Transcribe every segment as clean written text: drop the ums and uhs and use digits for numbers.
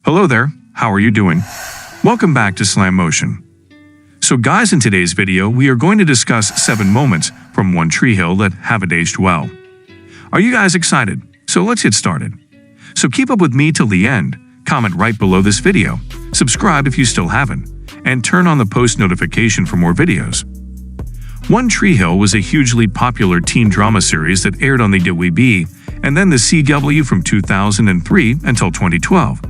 Hello there, how are you doing? Welcome back to Slam Motion. So guys, in today's video, we are going to discuss 7 moments from One Tree Hill that haven't aged well. Are you guys excited? So let's get started. So keep up with me till the end, comment right below this video, subscribe if you still haven't, and turn on the post notification for more videos. One Tree Hill was a hugely popular teen drama series that aired on the WB and then the CW from 2003 until 2012.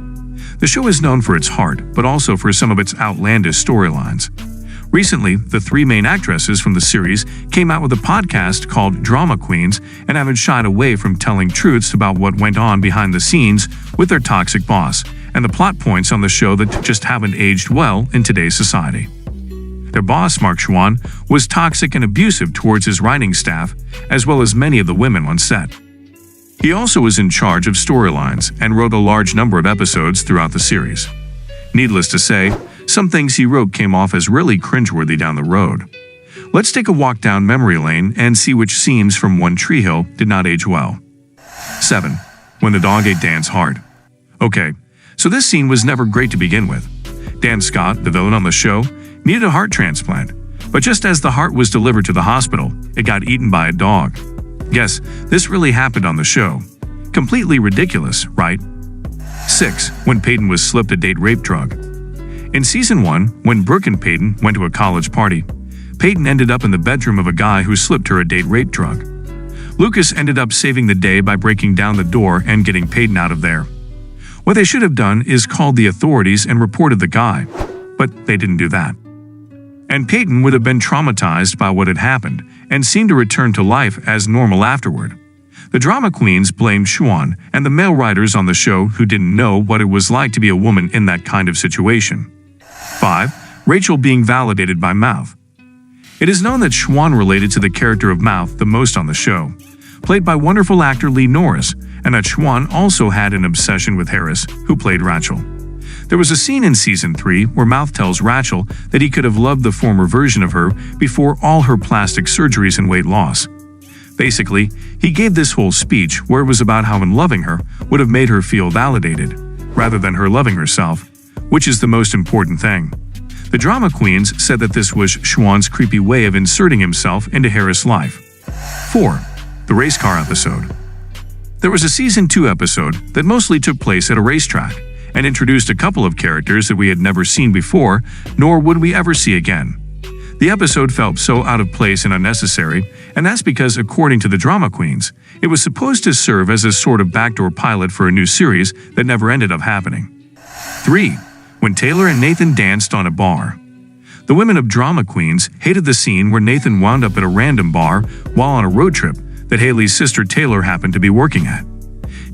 The show is known for its heart, but also for some of its outlandish storylines. Recently, the 3 main actresses from the series came out with a podcast called Drama Queens and haven't shied away from telling truths about what went on behind the scenes with their toxic boss and the plot points on the show that just haven't aged well in today's society. Their boss, Mark Schwahn, was toxic and abusive towards his writing staff, as well as many of the women on set. He also was in charge of storylines and wrote a large number of episodes throughout the series. Needless to say, some things he wrote came off as really cringeworthy down the road. Let's take a walk down memory lane and see which scenes from One Tree Hill did not age well. 7. When the dog ate Dan's heart. Okay, so this scene was never great to begin with. Dan Scott, the villain on the show, needed a heart transplant, but just as the heart was delivered to the hospital, it got eaten by a dog. Yes, this really happened on the show. Completely ridiculous, right? 6. When Peyton was slipped a date rape drug. In Season 1, when Brooke and Peyton went to a college party, Peyton ended up in the bedroom of a guy who slipped her a date rape drug. Lucas ended up saving the day by breaking down the door and getting Peyton out of there. What they should have done is called the authorities and reported the guy, but they didn't do that. And Peyton would have been traumatized by what had happened and seemed to return to life as normal afterward. The drama queens blamed Schwahn and the male writers on the show who didn't know what it was like to be a woman in that kind of situation. 5. Rachel being validated by Mouth. It is known that Schwahn related to the character of Mouth the most on the show, played by wonderful actor Lee Norris, and that Schwahn also had an obsession with Harris, who played Rachel. There was a scene in Season 3 where Mouth tells Rachel that he could have loved the former version of her before all her plastic surgeries and weight loss. Basically, he gave this whole speech where it was about how loving her would have made her feel validated, rather than her loving herself, which is the most important thing. The drama queens said that this was Schwann's creepy way of inserting himself into Harris' life. 4. The race car episode. There was a Season 2 episode that mostly took place at a racetrack and introduced a couple of characters that we had never seen before, nor would we ever see again. The episode felt so out of place and unnecessary, and that's because, according to the drama queens, it was supposed to serve as a sort of backdoor pilot for a new series that never ended up happening. 3. When Taylor and Nathan danced on a bar. The women of Drama Queens hated the scene where Nathan wound up at a random bar while on a road trip that Haley's sister Taylor happened to be working at.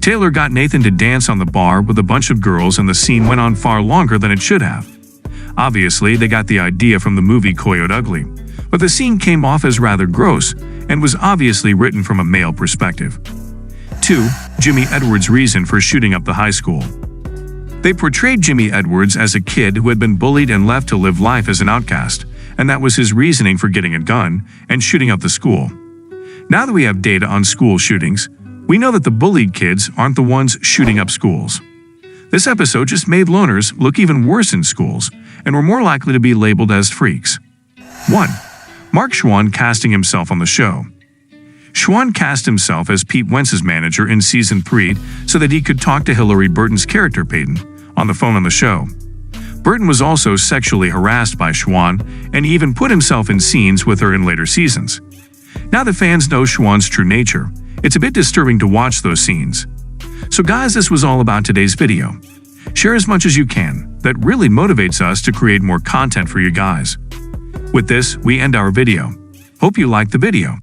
Taylor got Nathan to dance on the bar with a bunch of girls, and the scene went on far longer than it should have. Obviously, they got the idea from the movie Coyote Ugly, but the scene came off as rather gross and was obviously written from a male perspective. 2. Jimmy Edwards' reason for shooting up the high school. They portrayed Jimmy Edwards as a kid who had been bullied and left to live life as an outcast, and that was his reasoning for getting a gun and shooting up the school. Now that we have data on school shootings, we know that the bullied kids aren't the ones shooting up schools. This episode just made loners look even worse in schools and were more likely to be labeled as freaks. 1. Mark Schwahn casting himself on the show. Schwahn cast himself as Pete Wentz's manager in Season 3 so that he could talk to Hillary Burton's character Peyton on the phone on the show. Burton was also sexually harassed by Schwahn, and he even put himself in scenes with her in later seasons. Now that fans know Schwann's true nature, it's a bit disturbing to watch those scenes. So guys, this was all about today's video. Share as much as you can. That really motivates us to create more content for you guys. With this, we end our video. Hope you liked the video.